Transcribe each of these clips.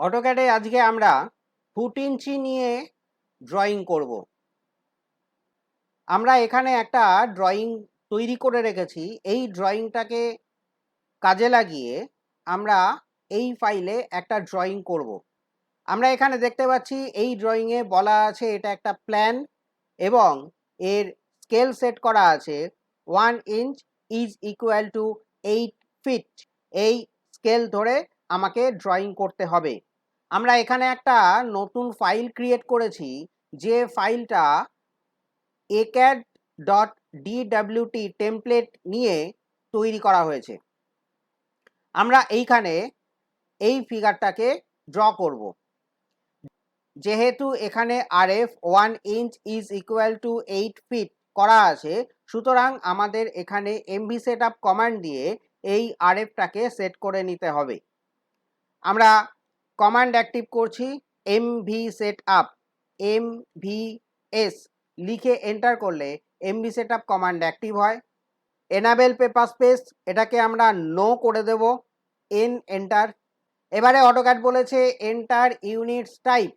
অটোক্যাডে আজকে আমরা ফুট ইঞ্চি নিয়ে ড্রয়িং করব। আমরা এখানে একটা ড্রয়িং তৈরি করে রেখেছি। এই ড্রয়িংটাকে কাজে লাগিয়ে আমরা এই ফাইলে একটা ড্রয়িং করব। আমরা এখানে দেখতে পাচ্ছি এই ড্রয়িংয়ে বলা আছে এটা একটা প্ল্যান এবং এর স্কেল সেট করা আছে 1 inch is equal to 8 feet. এই স্কেল ধরে আমাকে ড্রয়িং করতে হবে। আমরা এখানে একটা নতুন ফাইল ক্রিয়েট করেছি, যে ফাইলটা acad.dwt টেমপ্লেট নিয়ে তৈরি করা হয়েছে। আমরা এইখানে এই ফিগারটাকে ড্র করব। যেহেতু এখানে RF 1 inch is equal to 8 feet করা আছে, সুতরাং আমাদের এখানে MV সেটআপ কমান্ড দিয়ে এই RFটাকে সেট করে নিতে হবে। আমরা কমান্ড অ্যাক্টিভ করছি, MV সেটআপ MVS লিখে এন্টার করলে MV সেটআপ কমান্ড অ্যাক্টিভ হয়। এনাবেল পেপার স্পেস এটাকে আমরা নো করে দেব, এন্টার। এবারে অটোক্যাড বলেছে এন্টার ইউনিটস টাইপ।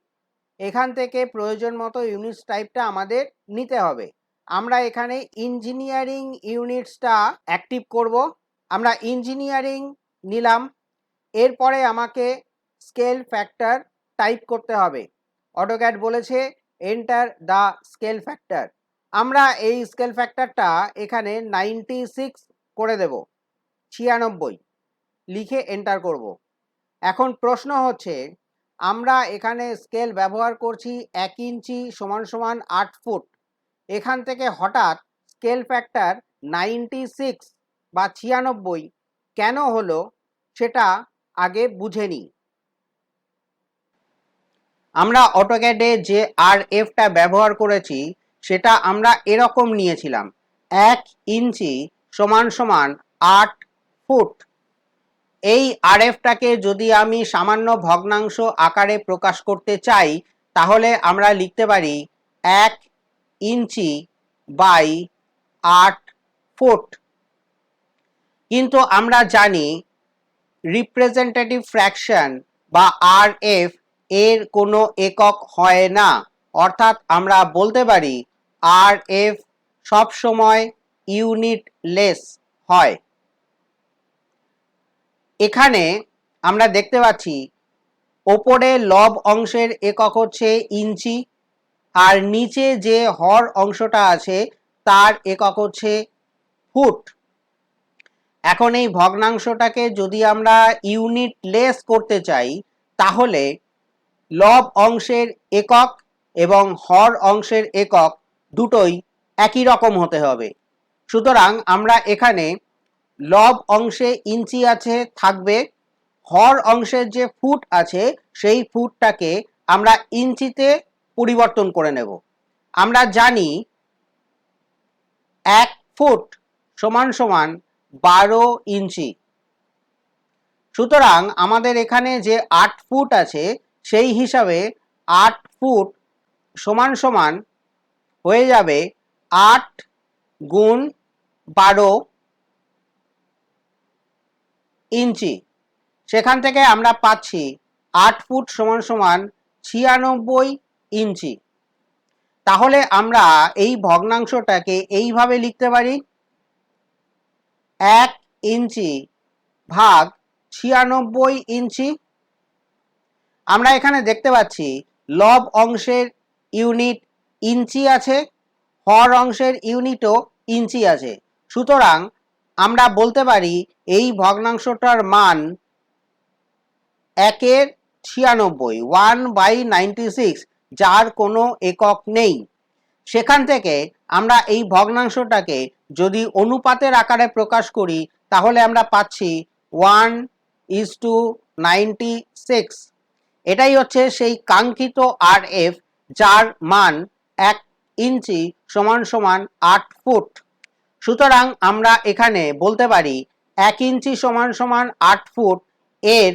এখান থেকে প্রয়োজন মতো ইউনিটস টাইপটা আমাদের নিতে হবে। আমরা এখানে ইঞ্জিনিয়ারিং ইউনিটসটা অ্যাক্টিভ করব। আমরা ইঞ্জিনিয়ারিং নিলাম। এরপরে আমাকে স্কেল ফ্যাক্টর টাইপ করতে হবে। অটোক্যাড বলেছে এন্টার দ্য স্কেল ফ্যাক্টর। আমরা এই স্কেল ফ্যাক্টরটা এখানে 96 করে দেব, 96 লিখে এন্টার করব। এখন প্রশ্ন হচ্ছে, আমরা এখানে স্কেল ব্যবহার করছি 1 ইঞ্চি = 8 ফুট। এখান থেকে হঠাৎ স্কেল ফ্যাক্টর 96 বা 96 কেন হলো সেটা আগে বুঝে নিই। আমরা অটোক্যাডে যে RFটা ব্যবহার করেছি সেটা আমরা এরকম নিয়েছিলাম, 1 ইঞ্চি = 8 ফুট। এই RFটাকে যদি আমি সামান্য ভগ্নাংশ আকারে প্রকাশ করতে চাই, তাহলে আমরা লিখতে পারি 1 ইঞ্চি বাই 8 ফুট। কিন্তু আমরা জানি রিপ্রেজেন্টেটিভ ফ্র্যাকশন বা RF এর কোনো একক হয় না, অর্থাৎ আমরা বলতে পারি RF সবসময় ইউনিটলেস হয়। এখানে আমরা দেখতে পাচ্ছি ওপরে লব অংশের একক হচ্ছে ইঞ্চি, আর নিচে যে হর অংশটা আছে তার একক হচ্ছে ফুট। এখন এই ভগ্নাংশটাকে যদি আমরা ইউনিটলেস করতে চাই, তাহলে লব অংশের একক এবং হর অংশের একক দুটোই একই রকম হতে হবে। সুতরাং আমরা এখানে লব অংশে ইঞ্চি আছে থাকবে, হর অংশের যে ফুট আছে সেই ফুটটাকে আমরা ইঞ্চিতে পরিবর্তন করে নেব। আমরা জানি 1 ফুট = 12 ইঞ্চি। সুতরাং আমাদের এখানে যে 8 ফুট আছে সেই হিসাবে 8 ফুট = হয়ে যাবে 8 গুণ 12 ইঞ্চি। সেখান থেকে আমরা পাচ্ছি 8 ফুট = 96 ইঞ্চি। তাহলে আমরা এই ভগ্নাংশটাকে এইভাবে লিখতে পারি, 1 ইঞ্চি ভাগ 96 ইঞ্চি। আমরা এখানে দেখতে পাচ্ছি লব অংশের ইউনিট ইঞ্চি আছে, হর অংশের ইউনিটও ইঞ্চি আছে। সুতরাং আমরা বলতে পারি এই ভগ্নাংশটার মান 1/96, 1/96, যার কোনো একক নেই। সেখান থেকে আমরা এই ভগ্নাংশটাকে যদি অনুপাতের আকারে প্রকাশ করি, তাহলে আমরা পাচ্ছি 1:96। এটাই হচ্ছে সেই কাঙ্ক্ষিত RF, যার মান 1 ইঞ্চি = 8 ফুট। সুতরাং আমরা এখানে বলতে পারি 1 ইঞ্চি = 8 ফুট এর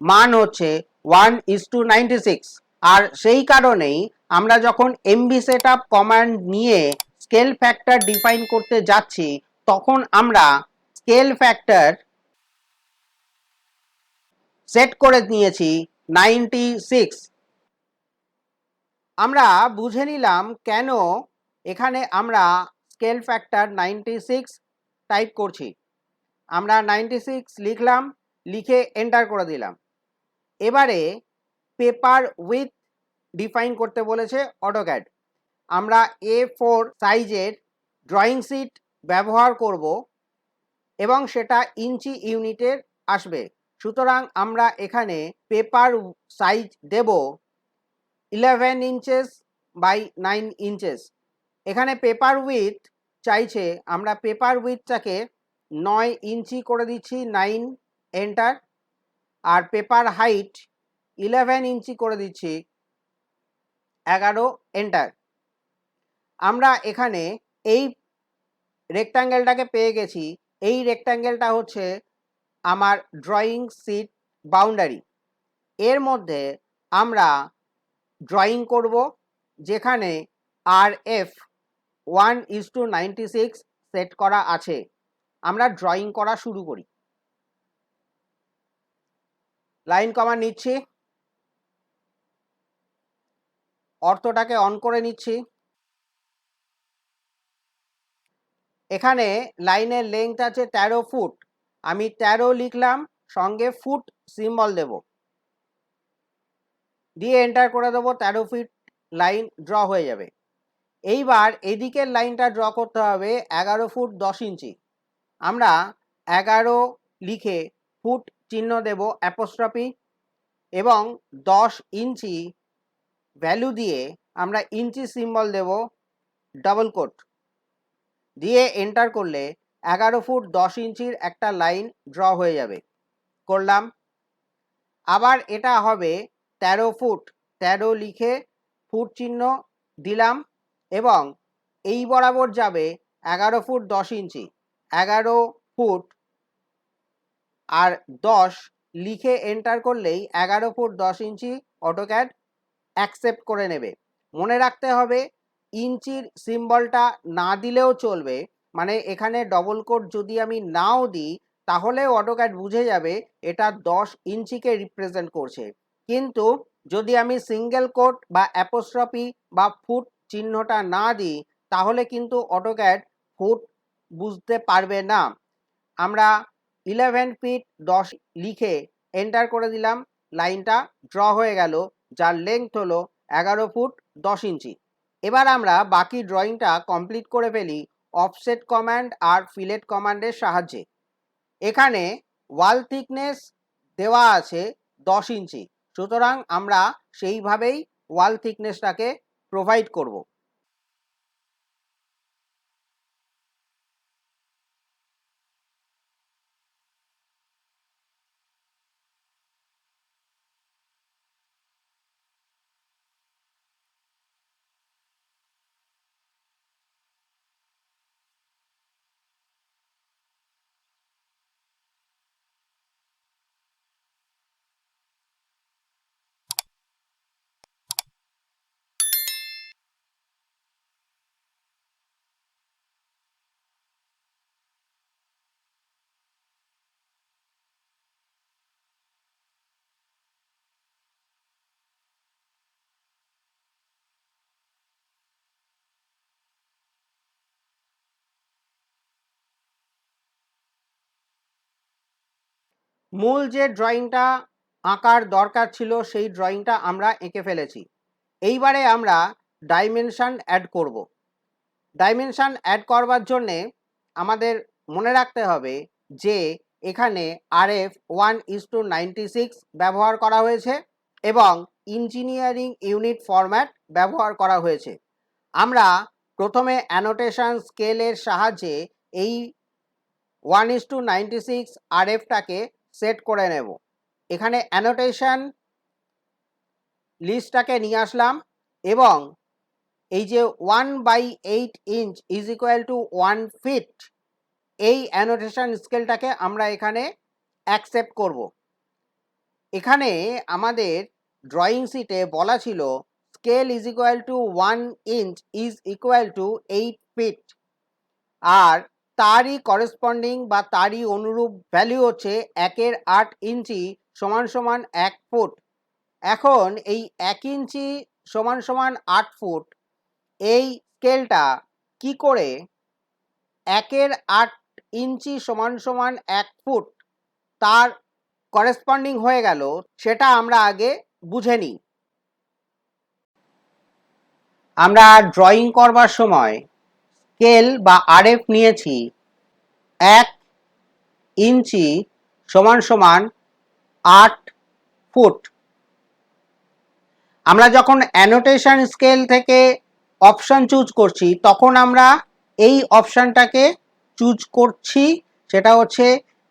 মান হচ্ছে 1:96। আর সেই কারণেই আমরা যখন MV সেটআপ কমান্ড নিয়ে স্কেল ফ্যাক্টর ডিফাইন করতে যাচ্ছি, তখন আমরা স্কেল ফ্যাক্টর সেট করে নিয়েছি 96। আমরা বুঝে নিলাম কেন এখানে আমরা স্কেল ফ্যাক্টর 96 টাইপ করছি। আমরা 96 লিখলাম, লিখে এন্টার করে দিলাম। এবারে পেপার উইথ ডিফাইন করতে বলেছে অটোক্যাড। আমরা A4 সাইজের ড্রয়িং শিট ব্যবহার করব এবং সেটা ইঞ্চি ইউনিটের আসবে। সুতরাং আমরা এখানে পেপার সাইজ দেব 11 ইঞ্চেস বাই 9 ইঞ্চেস। এখানে পেপার উইথ চাইছে, আমরা পেপার উইথটাকে 9 ইঞ্চি করে দিচ্ছি, 9 এন্টার। আর পেপার হাইট 11 ইঞ্চি করে দিচ্ছি, 11 এন্টার। আমরা এখানে এই রেক্ট্যাঙ্গেলটাকে পেয়ে গেছি। এই রেক্ট্যাঙ্গেলটা হচ্ছে আমার ড্রয়িং শিট বাউন্ডারি। এর মধ্যে আমরা ড্রয়িং করব, যেখানে RF 1:96 সেট করা আছে। আমরা ড্রয়িং করা শুরু করি। লাইন কমান্ড নিচ্ছি, অর্থটাকে অন করে নিচ্ছি। এখানে লাইনের লেন্থ আছে 13 ফুট। আমি 13 লিখলাম, সঙ্গে ফুট সিম্বল দেব, দিয়ে এন্টার করে দেবো। 13 ফিট লাইন ড্র হয়ে যাবে। এইবার এদিকের লাইনটা ড্র করতে হবে 11 ফুট 10 ইঞ্চি। আমরা 11 লিখে ফুট চিহ্ন দেব অ্যাপোস্ট্রফি, এবং 10 ইঞ্চি ভ্যালু দিয়ে আমরা ইঞ্চি সিম্বল দেব ডাবল কোট, দিয়ে এন্টার করলে 11 ফুট 10 ইঞ্চির একটা লাইন ড্র হয়ে যাবে। করলাম। আবার এটা হবে 13 ফুট, 13 লিখে ফুট চিহ্ন দিলাম, এবং এই বরাবর যাবে 11 ফুট 10 ইঞ্চি। 11 ফুট আর 10 লিখে এন্টার করলেই 11 ফুট 10 ইঞ্চি অটোক্যাড অ্যাকসেপ্ট করে নেবে। মনে রাখতে হবে ইঞ্চির সিম্বলটা না দিলেও চলবে, মানে এখানে ডবল কোট যদি আমি নাও দিই তাহলেও অটোক্যাড বুঝে যাবে এটা 10 ইঞ্চিকে রিপ্রেজেন্ট করছে। কিন্তু যদি আমি সিঙ্গেল কোট বা অ্যাপোস্ট্রফি বা ফুট চিহ্নটা না দিই তাহলে কিন্তু অটোক্যাড ফুট বুঝতে পারবে না। আমরা 11 ফিট 10 লিখে এন্টার করে দিলাম, লাইনটা ড্র হয়ে গেল, যার লেন্থ হলো 11 ফুট 10 ইঞ্চি। এবার আমরা বাকি ড্রয়িংটা কমপ্লিট করে ফেলি অফসেট কমান্ড আর ফিলেট কমান্ডের সাহায্যে। এখানে ওয়াল থিকনেস দেওয়া আছে 10 ইঞ্চি, সুতরাং আমরা সেইভাবেই ওয়াল থিকনেসটাকে প্রোভাইড করব। মূল যে ড্রয়িংটা আঁকার দরকার ছিল সেই ড্রয়িংটা আমরা এঁকে ফেলেছি। এইবারে আমরা ডাইমেনশন অ্যাড করব। ডাইমেনশন অ্যাড করবার জন্যে আমাদের মনে রাখতে হবে যে এখানে RF 1:96 ব্যবহার করা হয়েছে এবং ইঞ্জিনিয়ারিং ইউনিট ফরম্যাট ব্যবহার করা হয়েছে। আমরা প্রথমে অ্যানোটেশন স্কেলের সাহায্যে এই 1:96 RFটাকে সেট করে নেব। এখানে অ্যানোটেশন লিস্টটাকে নিয়ে আসলাম এবং এই যে 1/8 inch is equal to 1 feet, এই অ্যানোটেশন স্কেলটাকে আমরা এখানে অ্যাকসেপ্ট করব। এখানে আমাদের ড্রয়িং শিটে বলা ছিল scale is equal to 1 inch is equal to 8 feet, আর তারই করেসপন্ডিং বা তারই অনুরূপ ভ্যালু হচ্ছে 1/8 ইঞ্চি সমান সমান 1 ফুট। এখন এই 1 ইঞ্চি সমান সমান 8 ফুট এই স্কেলটা কি করে 1-এর 8 ইঞ্চি সমান সমান 1 ফুট তার করেসপন্ডিং হয়ে গেল সেটা আমরা আগে বুঝে নিই। আমরা ড্রয়িং করবার সময় স্কেল বা আরএফ নিয়েছি 1 ইঞ্চি সমান সমান 8 ফুট। আমরা যখন অ্যানোটেশন স্কেল থেকে অপশন চুজ করছি তখন আমরা এই অপশনটাকে চুজ করছি, সেটা হচ্ছে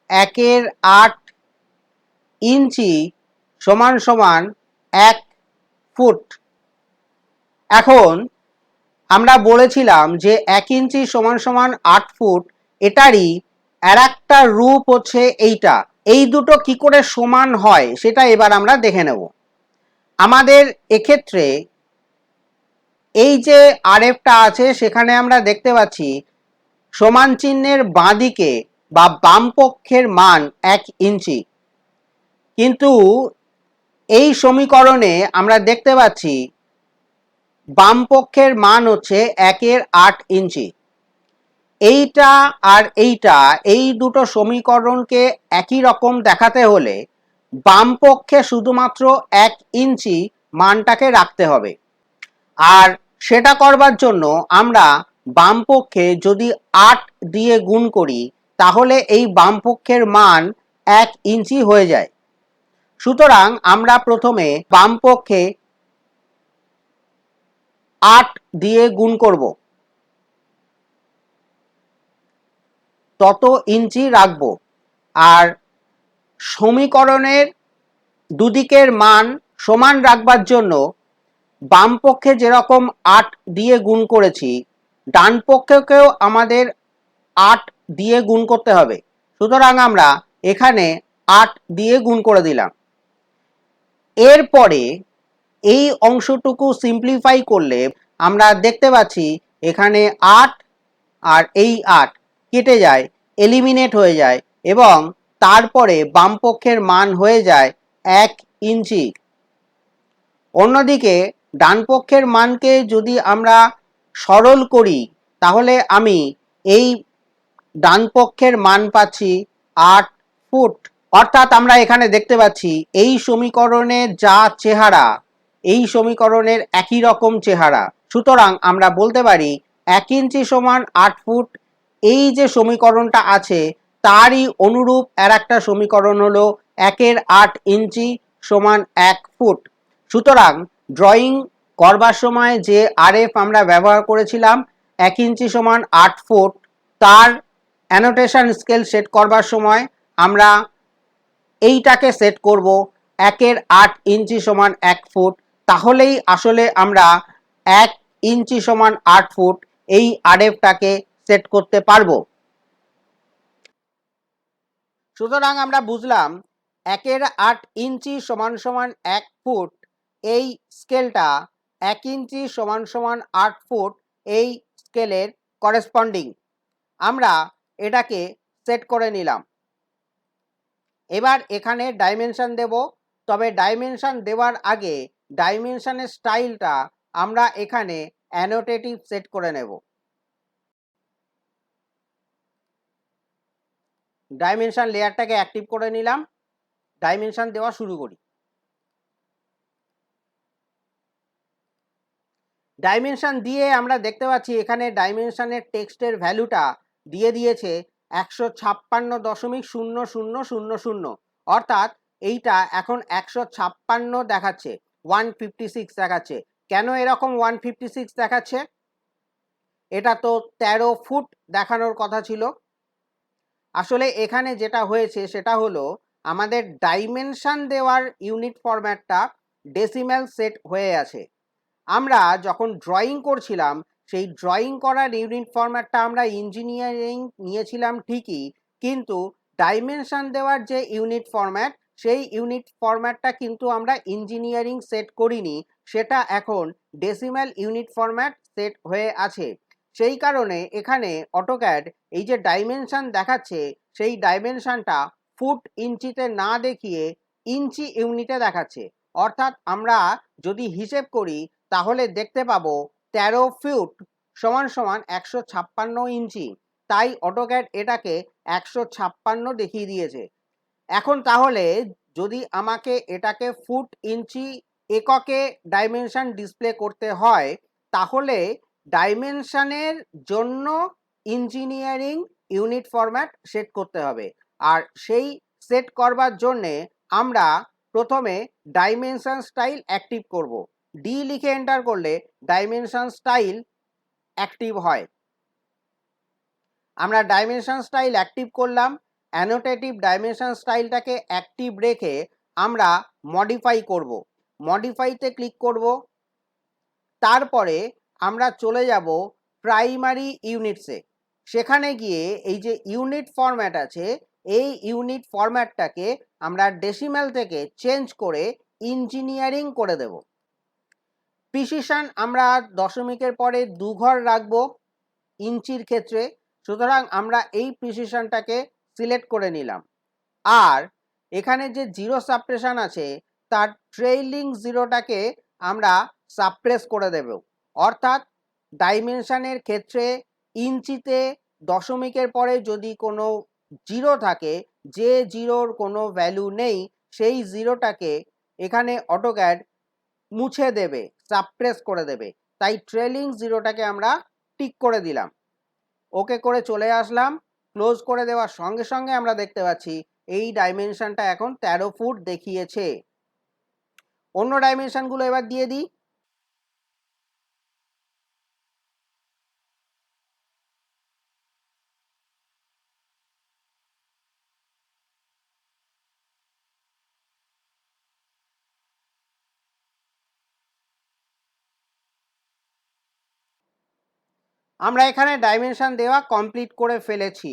1-এর 8 ইঞ্চি সমান সমান 1 ফুট। এখন আমরা বলেছিলাম যে 1 ইঞ্চি সমান সমান 8 ফুট, এটারই আর একটা রূপ হচ্ছে এইটা। এই দুটো কি করে সমান হয় সেটা এবার আমরা দেখে নেব। আমাদের এক্ষেত্রে এই যে আরএফটা আছে সেখানে আমরা দেখতে পাচ্ছি সমান চিহ্নের বাঁদিকে বা বাম পক্ষের মান 1 ইঞ্চি, কিন্তু এই সমীকরণে আমরা দেখতে পাচ্ছি বাম পক্ষের মান হচ্ছে 1-এর 8 ইঞ্চি। এইটা আর এইটা, এই দুটো সমীকরণকে একই রকম দেখাতে হলে বাম পক্ষে শুধুমাত্র 1 ইঞ্চি মানটাকে রাখতে হবে। আর সেটা করবার জন্য আমরা বাম পক্ষে যদি 8 দিয়ে গুণ করি তাহলে এই বাম পক্ষের মান 1 ইঞ্চি হয়ে যায়। সুতরাং আমরা প্রথমে বাম পক্ষে 8 দিয়ে গুণ করব, তত ইঞ্চি রাখব। আর সমীকরণের দুদিকের মান সমান রাখবার জন্য বাম পক্ষে যেরকম 8 দিয়ে গুণ করেছি ডান পক্ষেও আমাদের 8 দিয়ে গুণ করতে হবে। সুতরাং আমরা এখানে 8 দিয়ে গুণ করে দিলাম। এরপরে এই অংশটুকু সিম্পলিফাই করলে আমরা দেখতে পাচ্ছি এখানে 8 আর এই 8 কেটে যায়, এলিমিনেট হয়ে যায় এবং তারপরে বাম পক্ষের মান হয়ে যায় 1 ইঞ্চি। অন্যদিকে ডান পক্ষের মানকে যদি আমরা সরল করি তাহলে আমি এই ডান পক্ষের মান পাচ্ছি 8 ফুট। অর্থাৎ আমরা এখানে দেখতে পাচ্ছি এই সমীকরণের যা চেহারা এই সমীকরণের একই রকম চেহারা। সুতরাং আমরা বলতে পারি 1 ইঞ্চি সমান 8 ফুট এই যে সমীকরণটা আছে তারই অনুরূপ আর একটা সমীকরণ হলো 1-এর 8 ইঞ্চি সমান 1 ফুট। সুতরাং ড্রয়িং করবার সময় যে আরএফ আমরা ব্যবহার করেছিলাম 1 ইঞ্চি সমান 8 ফুট, তার অ্যানোটেশন স্কেল সেট করবার সময় আমরা এইটাকে সেট করব 1-এর 8 ইঞ্চি সমান 1 ফুট। তাহলেই আসলে আমরা 1 ইঞ্চি সমান 8 ফুট এই আরএফটাকে সেট করতে পারবো। সুতরাং আমরা বুঝলাম 1-এর 8 ইঞ্চি সমান সমান 1 ফুট এই স্কেলটা 1 ইঞ্চি সমান সমান 8 ফুট এই স্কেলের করেসপন্ডিং। আমরা এটাকে সেট করে নিলাম। এবার এখানে ডাইমেনশন দেব, তবে ডাইমেনশন দেওয়ার আগে ডাইমেনশনের স্টাইলটা আমরা এখানে অ্যানোটেটিভ সেট করে নেব। ডাইমেনশন লেয়ারটাকে অ্যাক্টিভ করে নিলাম, ডাইমেনশন দেওয়া শুরু করি। ডাইমেনশন দিয়ে আমরা দেখতে পাচ্ছি এখানে ডাইমেনশনের টেক্সটের ভ্যালুটা দিয়ে দিয়েছে 156.0000, অর্থাৎ এইটা এখন 156 দেখাচ্ছে, 156 দেখাচ্ছে। কেন এরকম 156 দেখাচ্ছে? এটা তো 13 ফুট দেখানোর কথা ছিল। আসলে এখানে যেটা হয়েছে সেটা হলো আমাদের ডাইমেনশন দেওয়ার ইউনিট ফরম্যাটটা ডেসিমেল সেট হয়ে আছে। আমরা যখন ড্রয়িং করছিলাম সেই ড্রয়িং করার ইউনিট ফরম্যাটটা আমরা ইঞ্জিনিয়ারিং নিয়েছিলাম ঠিকই, কিন্তু ডাইমেনশন দেওয়ার যে ইউনিট ফরম্যাট সেই ইউনিট ফরম্যাটটা কিন্তু আমরা ইঞ্জিনিয়ারিং সেট করিনি, সেটা এখন ডেসিমেল ইউনিট ফরম্যাট সেট হয়ে আছে। সেই কারণে এখানে অটোক্যাড এই যে ডাইমেনশন দেখাচ্ছে সেই ডাইমেনশনটা ফুট ইঞ্চিতে না দেখিয়ে ইঞ্চি ইউনিটে দেখাচ্ছে। অর্থাৎ আমরা যদি হিসেব করি তাহলে দেখতে পাবো 13 ফুট সমান সমান 156 ইঞ্চি, তাই অটোক্যাড এটাকে 156 দেখিয়ে দিয়েছে। এখন তাহলে যদি আমাকে এটাকে ফুট ইঞ্চি এককে ডাইমেনশন ডিসপ্লে করতে হয়, তাহলে ডাইমেনশনের জন্য ইঞ্জিনিয়ারিং ইউনিট ফরম্যাট সেট করতে হবে। আর সেই সেট করবার জন্যে আমরা প্রথমে ডাইমেনশন স্টাইল অ্যাক্টিভ করব। ডি লিখে এন্টার করলে ডাইমেনশন স্টাইল অ্যাক্টিভ হয়। আমরা ডাইমেনশন স্টাইল অ্যাক্টিভ করলাম। অ্যানোটেটিভ ডাইমেনশন স্টাইলটাকে অ্যাক্টিভ রেখে আমরা মডিফাই করব। মডিফাইতে ক্লিক করব। তারপরে আমরা চলে যাব প্রাইমারি ইউনিটসে। সেখানে গিয়ে এই যে ইউনিট ফরম্যাট আছে, এই ইউনিট ফরম্যাটটাকে আমরা ডেসিমাল থেকে চেঞ্জ করে ইঞ্জিনিয়ারিং করে দেব। প্রিসিশন আমরা দশমিকের পরে 2 ঘর রাখবো ইঞ্চির ক্ষেত্রে, সুতরাং আমরা এই প্রিসিশনটাকে সিলেক্ট করে নিলাম। আর এখানে যে জিরো সাপ্রেশন আছে তার ট্রেইলিং জিরোটাকে আমরা সাপ্রেস করে দেব। অর্থাৎ ডাইমেনশনের ক্ষেত্রে ইঞ্চিতে দশমিকের পরে যদি কোনো জিরো থাকে, যে জিরোর কোনো ভ্যালু নেই, সেই জিরোটাকে এখানে অটোক্যাড মুছে দেবে, সাপ্রেস করে দেবে। তাই ট্রেলিং জিরোটাকে আমরা টিক করে দিলাম। ওকে করে চলে আসলাম। ক্লোজ করে দেওয়ার সঙ্গে সঙ্গে আমরা দেখতে পাচ্ছি এই ডাইমেনশনটা এখন 13 ফুট দেখিয়েছে। অন্য ডাইমেনশনগুলো এবার দিয়ে দিই। আমরা এখানে ডাইমেনশন দেওয়া কমপ্লিট করে ফেলেছি,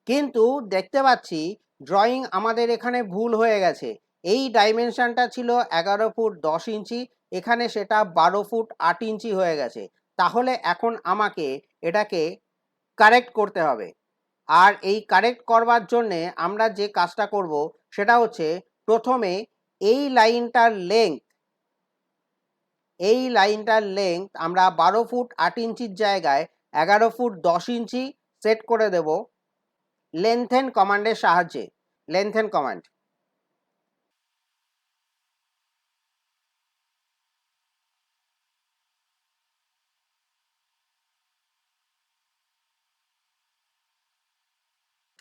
কিন্তু দেখতে পাচ্ছি ড্রয়িং আমাদের এখানে ভুল হয়ে গেছে। এই ডাইমেনশনটা ছিল 11 ফুট 10 ইঞ্চি, এখানে সেটা 12 ফুট 8 ইঞ্চি হয়ে গেছে। তাহলে এখন আমাকে এটাকে কারেক্ট করতে হবে। আর এই কারেক্ট করবার জন্যে আমরা যে কাজটা করব সেটা হচ্ছে প্রথমে এই লাইনটার লেংথ আমরা 12 ফুট 8 ইঞ্চির জায়গায় 11 ফুট 10 ইঞ্চি সেট করে দেব লেন্থেন কমান্ডের সাহায্যে। লেন্থেন কমান্ড।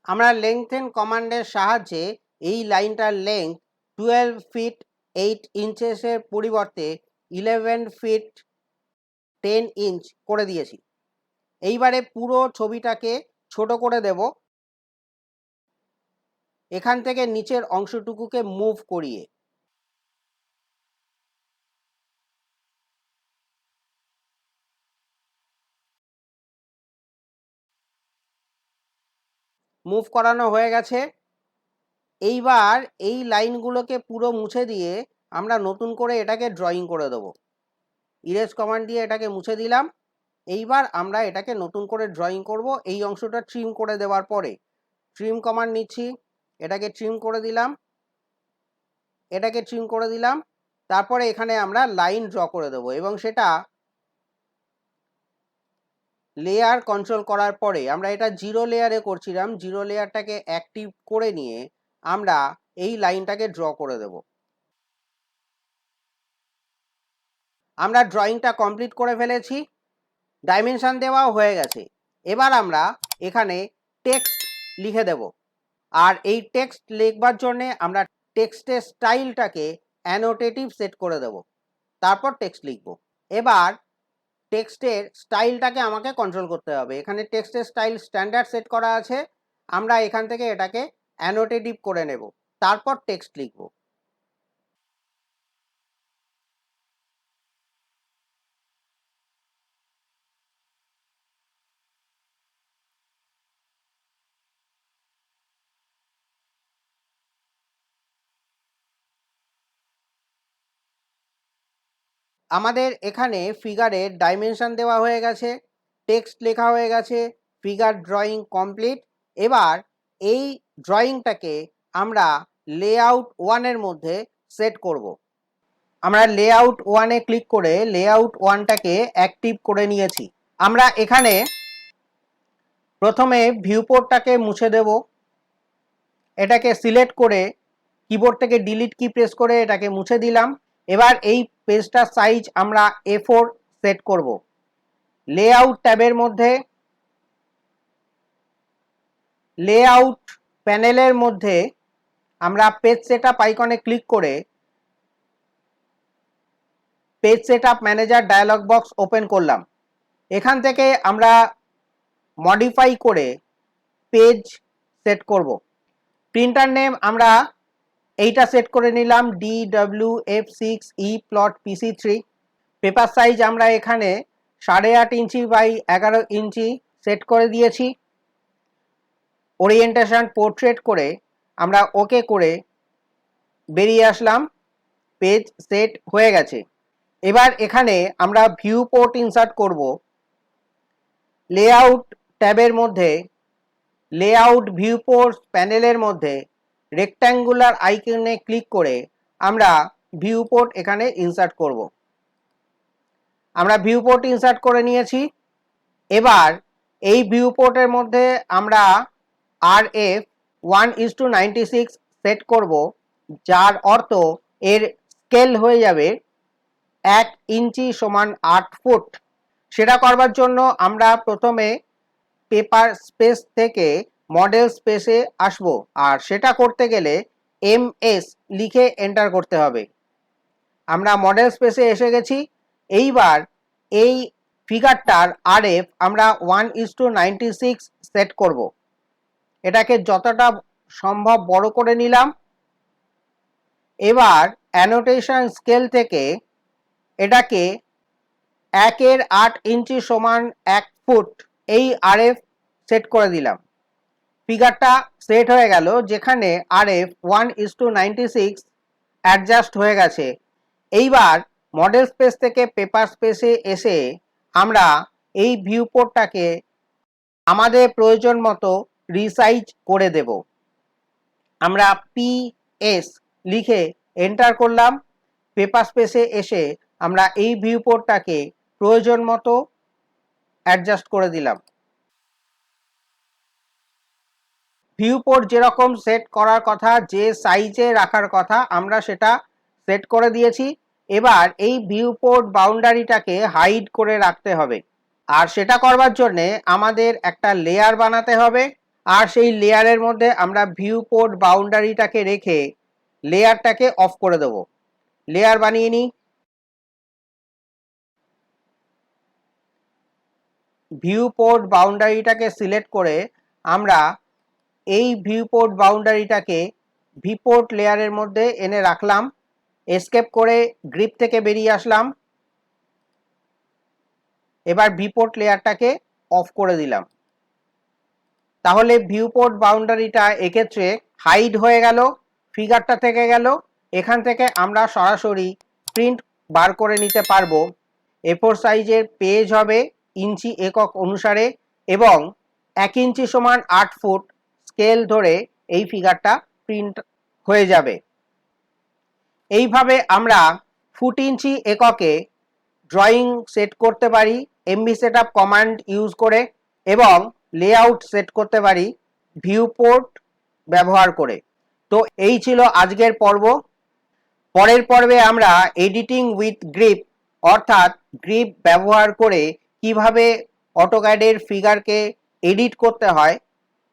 আমরা লেন্থেন কমান্ডের সাহায্যে এই লাইনটার লেংথ 12 ফিট 8 ইঞ্চেসের পরিবর্তে 11 ফিট 10 ইঞ্চ করে দিয়েছি। এইবারে পুরো ছবিটাকে ছোট করে দেব, এখান থেকে নিচের অংশটুকুকে মুভ করিয়ে। মুভ করানো হয়ে গেছে। এইবার এই লাইনগুলোকে পুরো মুছে দিয়ে আমরা নতুন করে এটাকে ড্রয়িং করে দেবো। ইরেজ কমান্ড দিয়ে এটাকে মুছে দিলাম। এইবার আমরা এটাকে নতুন করে ড্রয়িং করব। এই অংশটা ট্রিম করে দেওয়ার পরে ট্রিম কমান্ড নিচ্ছি, এটাকে ট্রিম করে দিলাম, এটাকে ট্রিম করে দিলাম। তারপরে এখানে আমরা লাইন ড্র করে দেবো এবং সেটা লেয়ার কন্ট্রোল করার পরে, আমরা এটা জিরো লেয়ারে করছিলাম, জিরো লেয়ারটাকে অ্যাক্টিভ করে নিয়ে আমরা এই লাইনটাকে ড্র করে দেব। আমরা ড্রয়িংটা কমপ্লিট করে ফেলেছি, ডাইমেনশন দেওয়াও হয়ে গেছে। এবার আমরা এখানে টেক্সট লিখে দেব। আর এই টেক্সট লিখবার জন্যে আমরা টেক্সটের স্টাইলটাকে অ্যানোটেটিভ সেট করে দেব, তারপর টেক্সট লিখব। এবার টেক্সটের স্টাইলটাকে আমাকে কন্ট্রোল করতে হবে। এখানে টেক্সটের স্টাইল স্ট্যান্ডার্ড সেট করা আছে, আমরা এখান থেকে এটাকে অ্যানোটেটিভ করে নেব, তারপর টেক্সট লিখব। আমাদের এখানে ফিগারের ডাইমেনশন দেওয়া হয়ে গেছে, টেক্সট লেখা হয়ে গেছে, ফিগার ড্রয়িং কমপ্লিট। এবার এই ড্রয়িংটাকে আমরা লেআউট 1 এর মধ্যে সেট করব। আমরা লেআউট ওয়ানে ক্লিক করে লেআউট ওয়ানটাকে অ্যাক্টিভ করে নিয়েছি। আমরা এখানে প্রথমে ভিউপোর্টটাকে মুছে দেব। এটাকে সিলেক্ট করে কিবোর্ড থেকে ডিলিট কি প্রেস করে এটাকে মুছে দিলাম। এবার এই পেজটার সাইজ আমরা A4 সেট করব। লেআউট ট্যাবের মধ্যে লেআউট প্যানেলের মধ্যে আমরা পেজ সেটআপ আইকনে ক্লিক করে page setup manager dialog box open করলাম। এখান থেকে আমরা মডিফাই করে পেজ সেট করব। প্রিন্টার নেম আমরা এইটা সেট করে নিলাম DWF6E plot PC3। Paper size আমরা এখানে 8.5 ইঞ্চি বাই 11 ইঞ্চি সেট করে দিয়েছি। ওরিয়েন্টেশন পোর্ট্রেট করে আমরা ওকে করে বেরিয়ে আসলাম। পেজ সেট হয়ে গেছে। এবার এখানে আমরা ভিউ পোর্ট ইনসার্ট করব। লেআউট ট্যাবের মধ্যে লেআউট ভিউ পোর্ট প্যানেলের মধ্যে রেক্ট্যাঙ্গুলার আইকনে ক্লিক করে আমরা ভিউ পোর্ট এখানে ইনসার্ট করব। আমরা ভিউ পোর্ট ইনসার্ট করে নিয়েছি। এবার এই ভিউ পোর্টের মধ্যে আমরা RF 1:96 সেট করব, যার অর্থ এর স্কেল হয়ে যাবে 1 ইঞ্চি সমান 8 ফুট। সেটা করবার জন্য আমরা প্রথমে পেপার স্পেস থেকে মডেল স্পেসে আসব, আর সেটা করতে গেলে MS লিখে এন্টার করতে হবে। আমরা মডেল স্পেসে এসে গেছি। এইবার এই ফিগারটার RF আমরা 1:96 সেট করব। এটাকে যতটা সম্ভব বড় করে নিলাম। এবার অ্যানোটেশন স্কেল থেকে এটাকে 1/8 ইঞ্চি সমান 1 ফুট এই RF সেট করে দিলাম। ফিগারটা সেট হয়ে গেল, যেখানে RF 1:96 অ্যাডজাস্ট হয়ে গেছে। এইবার মডেল স্পেস থেকে পেপার স্পেসে এসে আমরা এই ভিউ পোর্টটাকে আমাদের প্রয়োজন মতো রিসাইজ করে দেব। আমরা PS লিখে এন্টার করলাম। পেপার স্পেসে এসে আমরা এই ভিউ পোর্টটাকে প্রয়োজন মতো অ্যাডজাস্ট করে দিলাম। ভিউ পোর্ট যেরকম সেট করার কথা, যে সাইজে রাখার কথা, আমরা সেটা সেট করে দিয়েছি। এবার এই ভিউ পোর্ট বাউন্ডারিটাকে হাইড করে রাখতে হবে, আর সেটা করবার জন্যে আমাদের একটা লেয়ার বানাতে হবে। আর সেই লেয়ারের মধ্যে আমরা ভিউ পোর্ট বাউন্ডারিটাকে রেখে লেয়ারটাকে অফ করে দেব। লেয়ার বানিয়ে নিই। ভিউ পোর্ট বাউন্ডারিটাকে সিলেক্ট করে আমরা এই ভিউ পোর্ট বাউন্ডারিটাকে ভিপোর্ট লেয়ারের মধ্যে এনে রাখলাম। এসকেপ করে গ্রিপ থেকে বেরিয়ে আসলাম। এবার ভিপোর্ট লেয়ারটাকে অফ করে দিলাম। তাহলে ভিউপোর্ট বাউন্ডারিটা এক্ষেত্রে হাইড হয়ে গেল, ফিগারটা থেকে গেল। এখান থেকে আমরা সরাসরি প্রিন্ট বার করে নিতে পারবো। A4 সাইজের পেজ হবে ইঞ্চি একক অনুসারে, এবং 1 ইঞ্চি সমান 8 ফুট স্কেল ধরে এই ফিগারটা প্রিন্ট হয়ে যাবে। এইভাবে আমরা ফুট ইঞ্চি এককে ড্রয়িং সেট করতে পারি MB সেটআপ কমান্ড ইউজ করে, এবং লেআউট সেট করতে পারি ভিউ পোর্ট ব্যবহার করে। তো এই ছিল আজকের পর্ব। পরের পর্বে আমরা এডিটিং উইথ গ্রিপ অর্থাৎ গ্রিপ ব্যবহার করে কিভাবে অটোক্যাডের ফিগারকে এডিট করতে হয়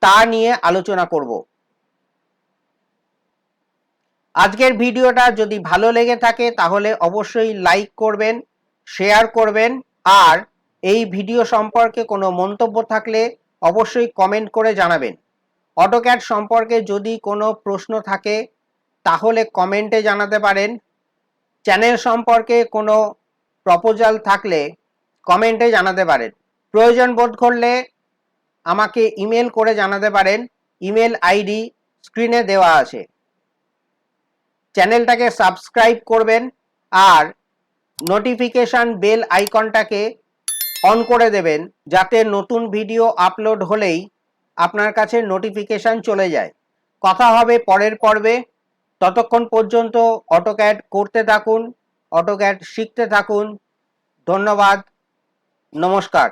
তা নিয়ে আলোচনা করব। আজকের ভিডিওটা যদি ভালো লেগে থাকে তাহলে অবশ্যই লাইক করবেন, শেয়ার করবেন, আর এই ভিডিও সম্পর্কে কোনো মন্তব্য থাকলে অবশ্যই কমেন্ট করে জানাবেন। অটোক্যাড সম্পর্কে যদি কোনো প্রশ্ন থাকে তাহলে কমেন্টে জানাতে পারেন। চ্যানেল সম্পর্কে কোনো প্রপোজাল থাকলে কমেন্টে জানাতে পারেন। প্রয়োজন বোধ করলে আমাকে ইমেল করে জানাতে পারেন। ইমেল আইডি স্ক্রিনে দেওয়া আছে। চ্যানেলটাকে সাবস্ক্রাইব করবেন আর নোটিফিকেশন বেল আইকনটাকে অন করে দেবেন, যাতে নতুন ভিডিও আপলোড হলেই আপনার কাছে নোটিফিকেশন চলে যায়। কথা হবে পরের পর্বে। ততক্ষণ পর্যন্ত অটোক্যাড করতে থাকুন, অটোক্যাড শিখতে থাকুন। ধন্যবাদ, নমস্কার।